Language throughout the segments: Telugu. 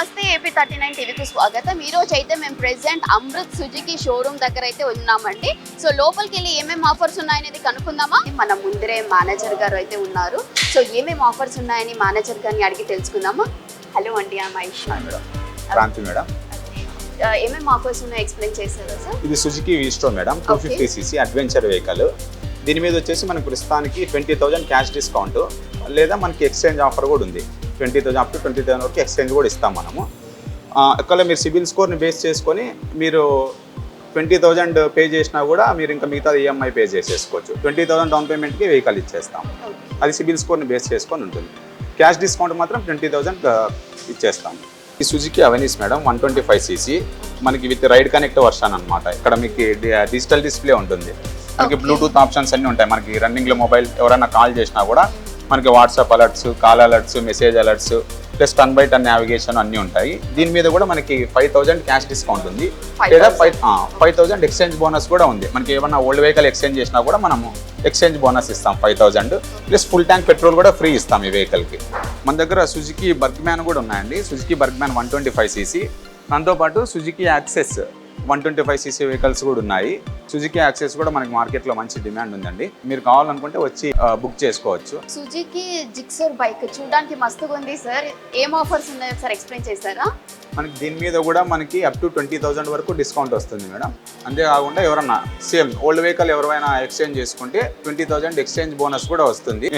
నమస్తే AP39 టీవీకి స్వాగతం. ఈ రోజు అయితే మేము ప్రెసెంట్ అమృత్ సుజుకి షోరూమ్ దగ్గర అయితే ఉన్నామండి. సో లోపలికి వెళ్ళి ఏమేమి ఆఫర్స్ ఉన్నాయనేది కనుక్కుందామా. మన ముందరే మేనేజర్ గారు అయితే ఉన్నారు. సో ఏమేమి ఆఫర్స్ ఉన్నాయని మేనేజర్ గారిని అడిగి తెలుసుకుందామా. హలో అండి, క్రాంతి మేడం. ఏమేమి ఆఫర్స్ ఉన్నాయో ఎక్స్ప్లెయిన్ చేస్తారా సార్? ఇది Suzuki V-Strom madam, 250cc adventure vehicle. దీని మీద వచ్చేసి మనకు ప్రస్తుతానికి 20,000 క్యాష్ డిస్కౌంట్, లేదా మనకి ఎక్స్చేంజ్ ఆఫర్ కూడా ఉంది. 20,000 అప్ టు 20,000 వరకు ఎక్స్చేంజ్ కూడా ఇస్తాం మనము. ఒకవేళ మీరు సిబిల్ స్కోర్ని బేస్ చేసుకొని మీరు 20,000 పే చేసినా కూడా మీరు ఇంకా మిగతా EMI పే చేసేసుకోవచ్చు. 20,000 డౌన్ పేమెంట్కి వెహికల్ ఇచ్చేస్తాం. అది సిబిల్ స్కోర్ని బేస్ చేసుకొని ఉంటుంది. క్యాష్ డిస్కౌంట్ మాత్రం 20,000 ఇచ్చేస్తాం. ఈ సుజుకి అవెనీస్ మేడం, 125cc, మనకి విత్ రైడ్ కనెక్ట్ వర్షన్ అనమాట. ఇక్కడ మీకు డిజిటల్ డిస్ప్లే ఉంటుంది, మనకి బ్లూటూత్ ఆప్షన్స్ అన్నీ ఉంటాయి. మనకి రన్నింగ్లో మొబైల్ ఎవరైనా కాల్ చేసినా కూడా మనకి WhatsApp alerts, call alerts, message alerts, plus 10/10 navigation అన్నీ ఉంటాయి. దీని మీద కూడా మనకి 5,000 క్యాష్ డిస్కౌంట్ ఉంది, లేదా 5,000 ఎక్స్చేంజ్ బోనస్ కూడా ఉంది. మనకి ఏమన్నా ఓల్డ్ వెహికల్ ఎక్స్చేంజ్ చేసినా కూడా మనము ఎక్స్చేంజ్ బోనస్ ఇస్తాం 5,000, ప్లస్ ఫుల్ ట్యాంక్ పెట్రోల్ కూడా ఫ్రీ ఇస్తాం ఈ వెహికల్కి. మన దగ్గర సుజుకి బర్గ్మ్యాన్ కూడా ఉన్నాయండి. సుజుకి బర్గ్మ్యాన్ 125cc, దాంతోపాటు సుజుకి యాక్సెస్ 125cc వెహికల్స్ కూడా ఉన్నాయి. సుజుకి యాక్సెస్ కూడా మనకి మార్కెట్లో మంచి డిమాండ్ ఉందండి. మీరు కావాలనుకుంటే వచ్చి బుక్ చేసుకోవచ్చు. సుజుకి జిక్సర్ బైక్ చూడడానికి మస్తుగా ఉంది సార్. ఏం ఆఫర్స్ ఉన్నాయో సార్ ఎక్స్ప్లెయిన్ చేస్తారా? మనకి దీని మీద కూడా మనకి అప్ టు 20,000 వరకు డిస్కౌంట్ వస్తుంది మేడం. అంతేకాకుండా ఎవరన్నా సేమ్ ఓల్డ్ వెహికల్ ఎవరైనా ఎక్స్చేంజ్ చేసుకుంటే 20,000 ఎక్స్చేంజ్ బోనస్ కూడా వస్తుంది.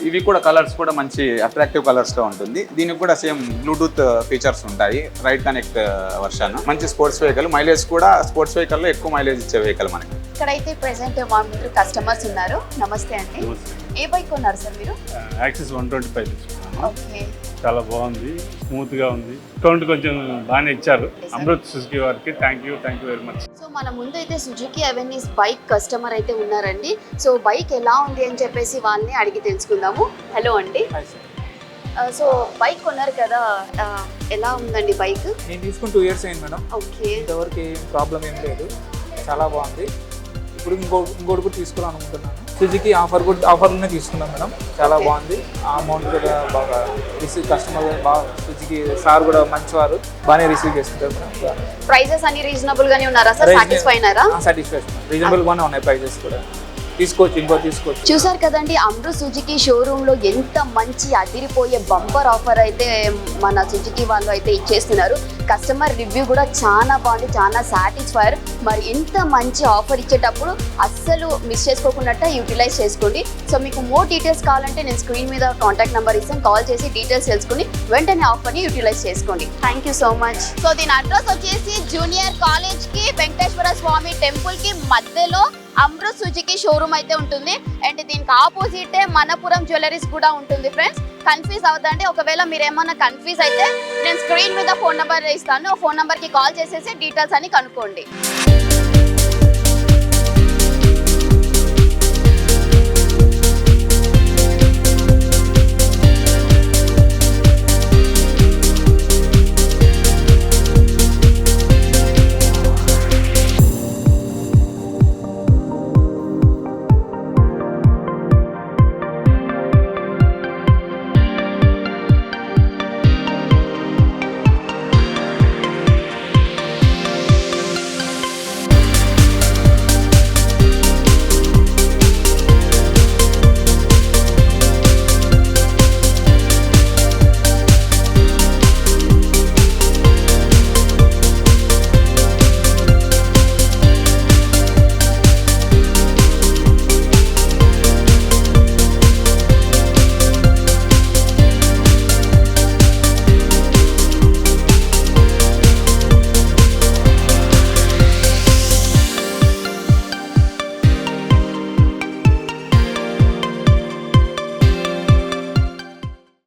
ఇవి కూడా కలర్స్ కూడా మంచి అట్రాక్టివ్ కలర్స్లో ఉంటుంది. దీనికి కూడా సేమ్ బ్లూటూత్ ఫీచర్స్ ఉంటాయి, రైడ్ కనెక్ట్ వర్షన్. మంచి స్పోర్ట్స్ వెహికల్, మైలేజ్ కూడా స్పోర్ట్స్ వెహికల్లో ఎక్కువ మైలేజ్ ఇచ్చే వెహికల్ మనకి. ఇక్కడైతే ప్రెసెంట్ మా ముందు కస్టమర్స్ ఉన్నారు. నమస్తే అండి, ఏ బైక్ ఉన్నారు సార్ మీరు? యాక్సెస్ 125 ఓకే, చాలా బాగుంది, స్మూత్ గా ఉంది. డిస్కౌంట్ కొంచెం బాగానే ఇచ్చారు అమృత్ సుజుకి వారికి. Thank you very much. So మన ముందు అయితే సుజుకి అవెనీస్ బైక్ కస్టమర్ అయితే ఉన్నారండి. సో బైక్ ఎలా ఉంది అని చెప్పేసి వాళ్ళని అడిగి తెలుసుకుందాము. హలో అండి, సో బైక్ కొన్నారు కదా, ఎలా ఉందండి బైక్? నేను తీసుకుని 2 years అయింది మేడం. ఓకే, ఇంతవరకు ఏం ప్రాబ్లం ఏం లేదు, చాలా బాగుంది. ఇప్పుడు ఇంకోటి కూడా తీసుకోవాలనుకుంటున్నాను. సుజుకి ఆఫర్లోనే తీసుకున్నాం మేడం, చాలా బాగుంది. ఆ అమౌంట్ కూడా బాగా కస్టమర్ బాగా, సుజుకి సార్ కూడా మంచివారు, బాగానే రిసీవ్ చేసుకుంటారు మేడం. ప్రైజెస్ అన్ని రీజనబుల్ గానే ఉన్నారా సార్? సాటిస్ఫై అయినారా? సాటిస్ఫాక్షన్, రీజనబుల్ గానే ఉన్నాయి ప్రైజెస్ కూడా. తీసుకోవచ్చు. చూసారు కదండి, అమృత్ సుజుకి షోరూమ్ లో ఎంత మంచి అదిరిపోయే బంపర్ ఆఫర్ అయితే మన సుజుకి వాళ్ళు అయితే ఇచ్చేస్తున్నారు. కస్టమర్ రివ్యూ కూడా చాలా బాగుంది, చాలా సాటిస్ఫైర్. మరి ఇంత మంచి ఆఫర్ ఇచ్చేటప్పుడు అస్సలు మిస్ చేసుకోకుండా యూటిలైజ్ చేసుకోండి. సో మీకు మోర్ డీటెయిల్స్ కావాలంటే నేను స్క్రీన్ మీద కాంటాక్ట్ నెంబర్ ఇస్తాను, కాల్ చేసి డీటెయిల్స్ తెలుసుకుని వెంటనే ఆఫర్ని యూటిలైజ్ చేసుకోండి. Thank you so much. So దీని అడ్రస్ వచ్చేసి జూనియర్ కాలేజ్ కి వెంకటేశ్వర స్వామి టెంపుల్ కి మధ్యలో అమృత్ సుజుకి షోరూమ్ అయితే ఉంటుంది. అండ్ దీనికి ఆపోజిట్ మనపురం జ్యువెలరీస్ కూడా ఉంటుంది. ఫ్రెండ్స్ కన్ఫ్యూజ్ అవ్వదండి. ఒకవేళ మీరు ఏమన్నా కన్ఫ్యూజ్ అయితే నేను స్క్రీన్ మీద ఫోన్ నెంబర్ ఇస్తాను, ఫోన్ నెంబర్కి కాల్ చేసేసి డీటెయిల్స్ అని కనుక్కోండి.